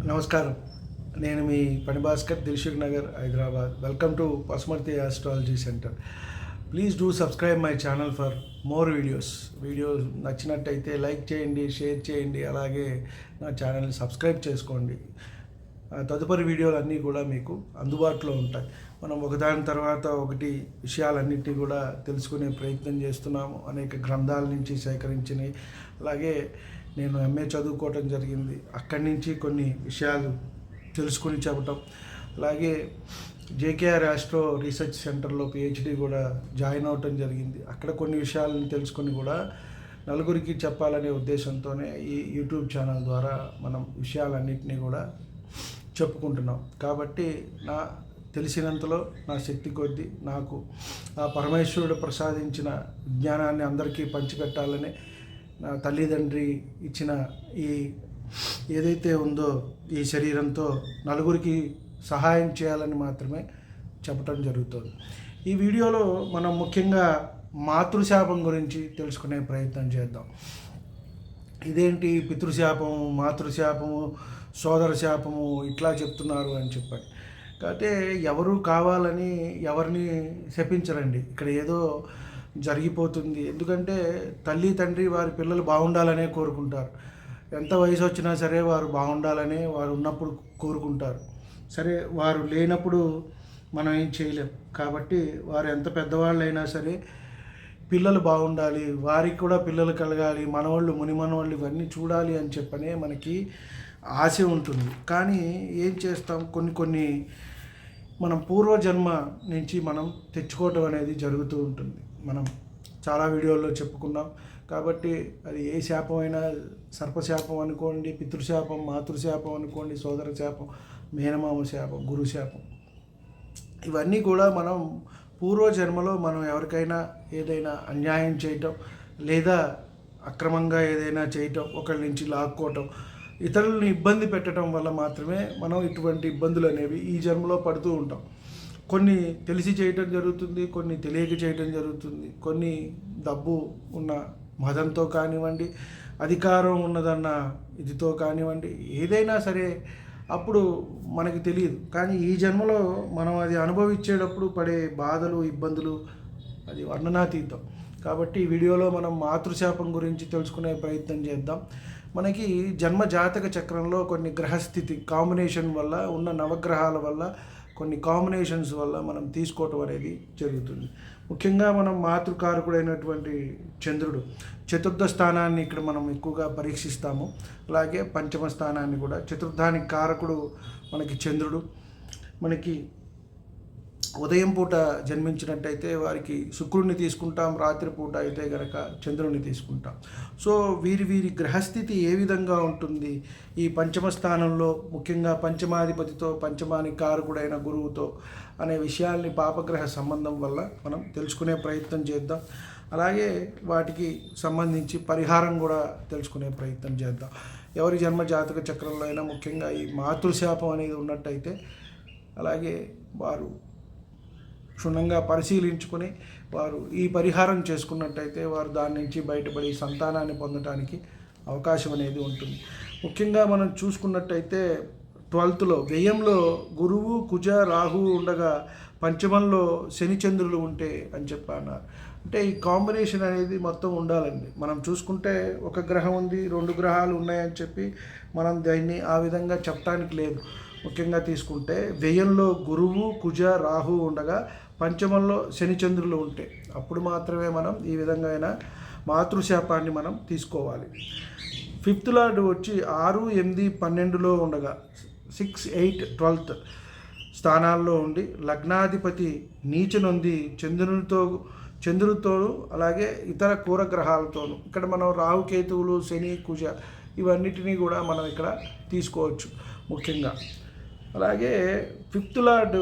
నమస్కారం. నేను మీ పని Bhaskar, Dilsukh Nagar, Hyderabad. Welcome to Pasumarthi astrology centre. Please do subscribe my channel for more videos. Video నచ్చినట్టయితే like చేయండి, షేర్ చేయండి, అలాగే నా ఛానల్ని సబ్స్క్రైబ్ చేసుకోండి. తదుపరి వీడియోలు అన్నీ కూడా మీకు అందుబాటులో ఉంటాయి. మనం ఒకదాని తర్వాత ఒకటి విషయాలన్నింటినీ కూడా తెలుసుకునే ప్రయత్నం చేస్తున్నాము. అనేక గ్రంథాల నుంచి సేకరించినవి, అలాగే నేను ఎంఏ చదువుకోవటం జరిగింది. అక్కడి నుంచి కొన్ని విషయాలు తెలుసుకుని చెప్పటం, అలాగే జేకేఆర్ ఆస్ట్రో రీసెర్చ్ సెంటర్లో పిహెచ్డి కూడా జాయిన్ అవ్వటం జరిగింది. అక్కడ కొన్ని విషయాలను తెలుసుకొని కూడా నలుగురికి చెప్పాలనే ఉద్దేశంతోనే ఈ యూట్యూబ్ ఛానల్ ద్వారా మనం విషయాలన్నింటినీ కూడా చెప్పుకుంటున్నాం. కాబట్టి నా తెలిసినంతలో నా శక్తి కొద్దీ నాకు ఆ పరమేశ్వరుడు ప్రసాదించిన జ్ఞానాన్ని అందరికీ పంచిపెట్టాలని, నా తల్లిదండ్రి ఇచ్చిన ఈ ఏదైతే ఉందో ఈ శరీరంతో నలుగురికి సహాయం చేయాలని మాత్రమే చెప్పటం జరుగుతుంది. ఈ వీడియోలో మనం ముఖ్యంగా మాతృశాపం గురించి తెలుసుకునే ప్రయత్నం చేద్దాం. ఇదేంటి పితృశాపము, మాతృశాపము, సోదర శాపము ఇట్లా చెప్తున్నారు అని చెప్పండి. కాబట్టి ఎవరు కావాలని ఎవరిని శపించరండి. ఇక్కడ ఏదో జరిగిపోతుంది. ఎందుకంటే తల్లి తండ్రి వారి పిల్లలు బాగుండాలనే కోరుకుంటారు. ఎంత వయసు వచ్చినా సరే వారు బాగుండాలనే వారు ఉన్నప్పుడు కోరుకుంటారు. సరే, వారు లేనప్పుడు మనం ఏం చేయలేం. కాబట్టి వారు ఎంత పెద్దవాళ్ళైనా సరే పిల్లలు బాగుండాలి, వారికి కూడా పిల్లలు కలగాలి, మనవాళ్ళు మునిమనవాళ్ళు ఇవన్నీ చూడాలి అని చెప్పనే మనకి ఆశ ఉంటుంది. కానీ ఏం చేస్తాం, కొన్ని మనం పూర్వజన్మ నుంచి మనం తెచ్చుకోవటం అనేది జరుగుతూ ఉంటుంది. మనం చాలా వీడియోల్లో చెప్పుకున్నాం. కాబట్టి అది ఏ శాపం అయినా, సర్పశాపం అనుకోండి, పితృశాపం, మాతృశాపం అనుకోండి, సోదర శాపం, మేనమామ శాపం, గురు శాపం, ఇవన్నీ కూడా మనం పూర్వజన్మలో మనం ఎవరికైనా ఏదైనా అన్యాయం చేయటం, లేదా అక్రమంగా ఏదైనా చేయటం, ఒకరి నుంచి లాక్కోవటం, ఇతరులను ఇబ్బంది పెట్టడం వల్ల మాత్రమే మనం ఇటువంటి ఇబ్బందులు అనేవి ఈ జన్మలో పడుతూ ఉంటాం. కొన్ని తెలిసి చేయటం జరుగుతుంది, కొన్ని తెలియక చేయటం జరుగుతుంది. కొన్ని డబ్బు ఉన్న మదంతో కానివ్వండి, అధికారం ఉన్నదన్న ఇదితో కానివ్వండి, ఏదైనా సరే అప్పుడు మనకి తెలియదు. కానీ ఈ జన్మలో మనం అది అనుభవించేటప్పుడు పడే బాధలు, ఇబ్బందులు అది వర్ణనాతీతం. కాబట్టి ఈ వీడియోలో మనం మాతృశాపం గురించి తెలుసుకునే ప్రయత్నం చేద్దాం. మనకి జన్మ జాతక చక్రంలో కొన్ని గ్రహస్థితి కాంబినేషన్ వల్ల, ఉన్న నవగ్రహాల వల్ల, కొన్ని కాంబినేషన్స్ వల్ల మనం తీసుకోవటం అనేది జరుగుతుంది. ముఖ్యంగా మనం మాతృకారకుడైనటువంటి చంద్రుడు, చతుర్థ స్థానాన్ని ఇక్కడ మనం ఎక్కువగా పరీక్షిస్తాము. అలాగే పంచమ స్థానాన్ని కూడా. చతుర్థానికి కారకుడు మనకి చంద్రుడు. మనకి ఉదయం పూట జన్మించినట్టయితే వారికి శుక్రుడిని తీసుకుంటాం, రాత్రిపూట అయితే గనక చంద్రుడిని తీసుకుంటాం. సో వీరి గ్రహస్థితి ఏ విధంగా ఉంటుంది, ఈ పంచమ స్థానంలో ముఖ్యంగా పంచమాధిపతితో, పంచమానికి కారకుడైన గురువుతో అనే విషయాల్ని పాపగ్రహ సంబంధం వల్ల మనం తెలుసుకునే ప్రయత్నం చేద్దాం. అలాగే వాటికి సంబంధించి పరిహారం కూడా తెలుసుకునే ప్రయత్నం చేద్దాం. ఎవరి జన్మ జాతక చక్రంలో అయినా ముఖ్యంగా ఈ మాతృశాపం అనేది ఉన్నట్టయితే, అలాగే వారు క్షుణ్ణంగా పరిశీలించుకొని వారు ఈ పరిహారం చేసుకున్నట్టయితే వారు దాని నుంచి బయటపడి సంతానాన్ని పొందడానికి అవకాశం అనేది ఉంటుంది. ముఖ్యంగా మనం చూసుకున్నట్టయితే 12th వ్యయంలో గురువు, కుజ, రాహువు ఉండగా పంచమంలో శని, చంద్రులు ఉంటే అని చెప్పన్నారు. అంటే ఈ కాంబినేషన్ అనేది మొత్తం ఉండాలండి. మనం చూసుకుంటే ఒక గ్రహం ఉంది, 2 గ్రహాలు ఉన్నాయని చెప్పి మనం దాన్ని ఆ విధంగా చెప్పడానికి లేదు. ముఖ్యంగా తీసుకుంటే వ్యయంలో గురువు, కుజ, రాహు ఉండగా పంచమంలో శని, చంద్రులు ఉంటే అప్పుడు మాత్రమే మనం ఈ విధంగా మాతృశాపాన్ని మనం తీసుకోవాలి. 5th లార్డ్ వచ్చి 6, 8, 12లో ఉండగా 6, 8, 12th స్థానాల్లో ఉండి లగ్నాధిపతి నీచనుంది చంద్రుడితో అలాగే ఇతర కూరగ్రహాలతోనూ. ఇక్కడ మనం రాహుకేతువులు, శని, కుజ ఇవన్నిటినీ కూడా మనం ఇక్కడ తీసుకోవచ్చు ముఖ్యంగా. అలాగే 5th లార్డ్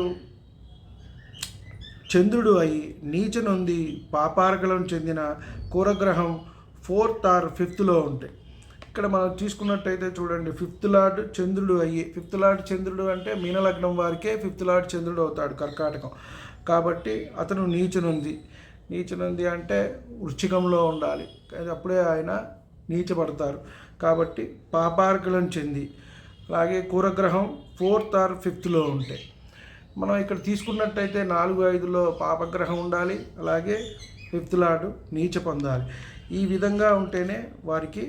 చంద్రుడు అయి నీచనుంది పాపార్గలం చెందిన కూరగ్రహం 4th or 5thలో ఉంటాయి. ఇక్కడ మనం తీసుకున్నట్టయితే చూడండి, 5th లార్డ్ చంద్రుడు అయ్యి, 5th లార్డ్ చంద్రుడు అంటే మీనలగ్నం వారికే 5th లార్డ్ చంద్రుడు అవుతాడు, కర్కాటకం. కాబట్టి అతను నీచనుంది అంటే వృశ్చికంలో ఉండాలి, అప్పుడే ఆయన నీచపడతారు. కాబట్టి పాపార్గలం చెంది అలాగే కూరగ్రహం 4th or 5th ఉంటాయి. మనం ఇక్కడ తీసుకున్నట్టయితే 4, 5లో పాపగ్రహం ఉండాలి, అలాగే 5th లార్డ్ నీచ పొందాలి. ఈ విధంగా ఉంటేనే వారికి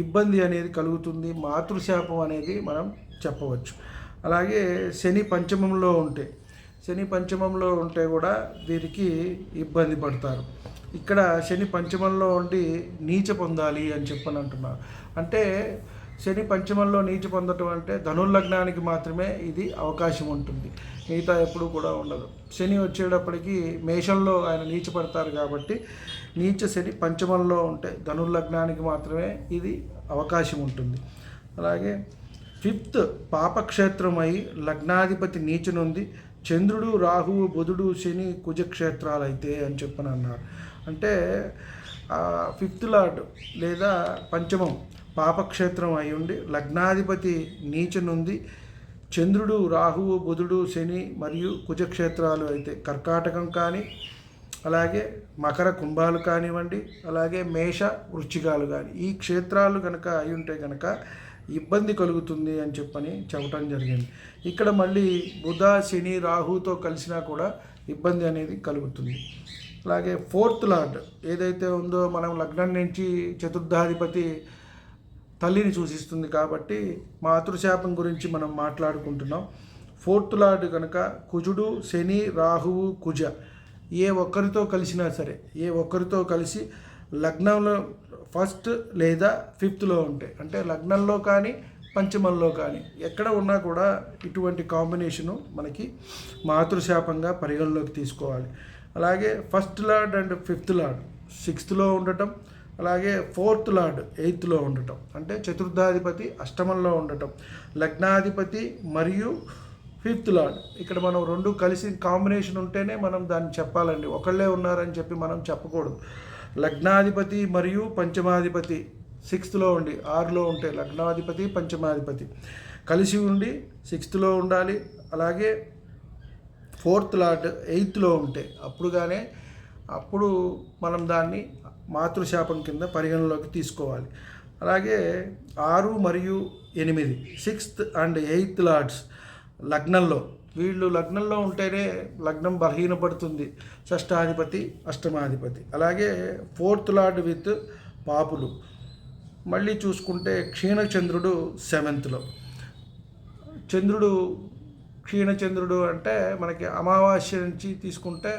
ఇబ్బంది అనేది కలుగుతుంది, మాతృశాపం అనేది మనం చెప్పవచ్చు. అలాగే శని పంచమంలో ఉంటే కూడా వీరికి ఇబ్బంది పడతారు. ఇక్కడ శని పంచమంలో ఉండి నీచ పొందాలి అని చెప్పని అంటున్నారు. అంటే శని పంచమంలో నీచ పొందటం అంటే ధనుర్లగ్నానికి మాత్రమే ఇది అవకాశం ఉంటుంది, మిగతా ఎప్పుడు కూడా ఉండదు. శని వచ్చేటప్పటికి మేషంలో ఆయన నీచ పడతారు కాబట్టి నీచ శని పంచమంలో ఉంటే ధనుర్లగ్నానికి మాత్రమే ఇది అవకాశం ఉంటుంది. అలాగే 5th పాపక్షేత్రమై లగ్నాధిపతి నీచనుంది, చంద్రుడు రాహువు బుధుడు శని కుజక్షేత్రాలు అయితే అని చెప్పని అన్నారు. అంటే 5th లార్డ్ లేదా పంచమం పాపక్షేత్రం అయి ఉండి లగ్నాధిపతి నీచనుంది, చంద్రుడు రాహువు బుధుడు శని మరియు కుజక్షేత్రాలు అయితే కర్కాటకం కానీ, అలాగే మకర కుంభాలు కానివ్వండి, అలాగే మేష వృశ్చికాలు కానీ ఈ క్షేత్రాలు కనుక అయి ఉంటే కనుక ఇబ్బంది కలుగుతుంది అని చెప్పడం జరిగింది. ఇక్కడ మళ్ళీ బుధ శని రాహుతో కలిసినా కూడా ఇబ్బంది అనేది కలుగుతుంది. అలాగే 4th లార్డ్ ఏదైతే ఉందో మనం లగ్నం నుంచి చతుర్థాధిపతి తల్లిని సూచిస్తుంది కాబట్టి మాతృశాపం గురించి మనం మాట్లాడుకుంటున్నాం. 4th లార్డ్ కనుక కుజుడు శని రాహువు కుజ ఏ ఒక్కరితో కలిసినా సరే, ఏ ఒక్కరితో కలిసి లగ్నంలో 1st లేదా 5thలో ఉంటాయి, అంటే లగ్నంలో కానీ పంచమంలో కానీ ఎక్కడ ఉన్నా కూడా ఇటువంటి కాంబినేషను మనకి మాతృశాపంగా పరిగణలోకి తీసుకోవాలి. అలాగే 1st lord and 5th lord 6thలో ఉండటం, అలాగే 4th లార్డ్ 8thలో ఉండటం, అంటే చతుర్థాధిపతి అష్టమంలో ఉండటం, లగ్నాధిపతి మరియు 5th లార్డ్ ఇక్కడ మనం 2 కలిసి కాంబినేషన్ ఉంటేనే మనం దాన్ని చెప్పాలండి, ఒకళ్ళే ఉన్నారని చెప్పి మనం చెప్పకూడదు. లగ్నాధిపతి మరియు పంచమాధిపతి 6thలో ఉండి 6లో ఉంటే లగ్నాధిపతి పంచమాధిపతి కలిసి ఉండి 6thలో ఉండాలి. అలాగే 4th లార్డ్ 8thలో ఉంటే అప్పుడు మనం దాన్ని మాతృశాపం కింద పరిగణలోకి తీసుకోవాలి. అలాగే 6 మరియు 8 6th అండ్ 8th లార్డ్స్ వీళ్ళు లగ్నంలో ఉంటేనే లగ్నం బలహీనపడుతుంది, షష్టాధిపతి అష్టమాధిపతి. అలాగే 4th లార్డ్ విత్ పాపులు. మళ్ళీ చూసుకుంటే క్షీణచంద్రుడు 7thలో. క్షీణచంద్రుడు అంటే మనకి అమావాస్య నుంచి తీసుకుంటే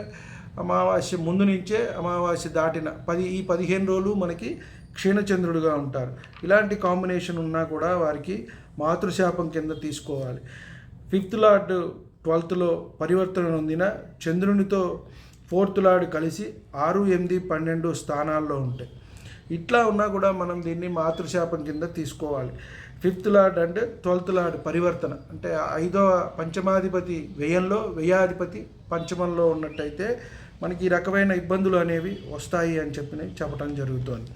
అమావాస్య ముందు నుంచే అమావాస్య దాటిన 15 రోజులు మనకి క్షీణచంద్రుడుగా ఉంటారు. ఇలాంటి కాంబినేషన్ ఉన్నా కూడా వారికి మాతృశాపం కింద తీసుకోవాలి. 5th లార్డ్ 12thలో పరివర్తన నొందిన చంద్రునితో 4th లార్డ్ కలిసి 6, 8, 12 స్థానాల్లో ఉంటాయి. ఇట్లా ఉన్నా కూడా మనం దీన్ని మాతృశాపం కింద తీసుకోవాలి. 5th lord and 12th lord పరివర్తన అంటే 5వ పంచమాధిపతి వ్యయంలో, వ్యయాధిపతి పంచమంలో ఉన్నట్టయితే మనకి ఈ రకమైన ఇబ్బందులు అనేవి వస్తాయి అని చెప్పడం జరుగుతుంది.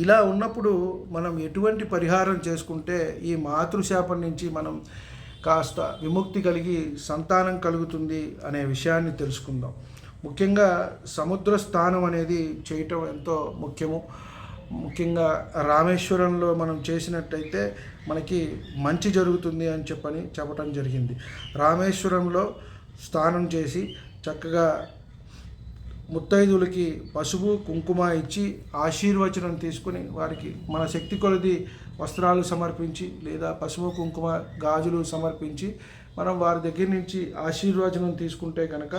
ఇలా ఉన్నప్పుడు మనం ఎటువంటి పరిహారం చేసుకుంటే ఈ మాతృశాపం నుంచి మనం కాస్త విముక్తి కలిగి సంతానం కలుగుతుంది అనే విషయాన్ని తెలుసుకుందాం. ముఖ్యంగా సముద్ర స్నానం అనేది చేయటం ఎంతో ముఖ్యంగా రామేశ్వరంలో మనం చేసినట్టయితే మనకి మంచి జరుగుతుంది అని చెప్పడం జరిగింది. రామేశ్వరంలో స్నానం చేసి చక్కగా ముత్తైదులకి పసుపు కుంకుమ ఇచ్చి ఆశీర్వచనం తీసుకుని వారికి మన శక్తి కొలది వస్త్రాలు సమర్పించి లేదా పసుపు కుంకుమ గాజులు సమర్పించి మనం వారి దగ్గర నుంచి ఆశీర్వచనం తీసుకుంటే కనుక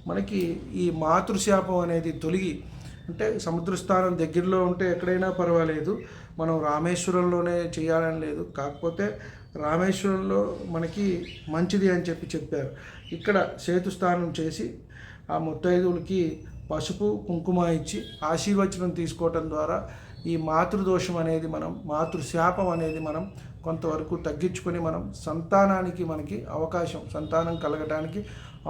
మనకి ఈ మాతృశాపం అనేది తొలగి, అంటే సముద్రస్థానం దగ్గరలో ఉంటే ఎక్కడైనా పర్వాలేదు, మనం రామేశ్వరంలోనే చేయాలని లేదు, కాకపోతే రామేశ్వరంలో మనకి మంచిది అని చెప్పారు. ఇక్కడ సేతుస్నానం చేసి ఆ ముత్తైదువులకి పసుపు కుంకుమ ఇచ్చి ఆశీర్వచనం తీసుకోవటం ద్వారా ఈ మాతృదోషం అనేది మాతృశాపం అనేది మనం కొంతవరకు తగ్గించుకొని మనం సంతానం కలగడానికి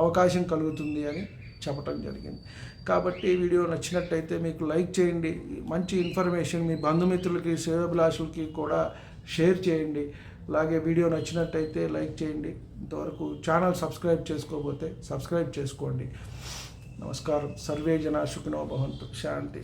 అవకాశం కలుగుతుంది అని చెప్పడం జరిగింది. కాబట్టి వీడియో నచ్చినట్టయితే మీకు లైక్ చేయండి, మంచి ఇన్ఫర్మేషన్ మీ బంధుమిత్రులకి శ్రేయోభిలాషులకి కూడా షేర్ చేయండి. అలాగే వీడియో నచ్చినట్టయితే లైక్ చేయండి. ఇంతవరకు ఛానల్ సబ్స్క్రైబ్ చేసుకోకపోతే సబ్స్క్రైబ్ చేసుకోండి. నమస్కారం. సర్వే జనా సుఖినో భవంతు. శాంతి.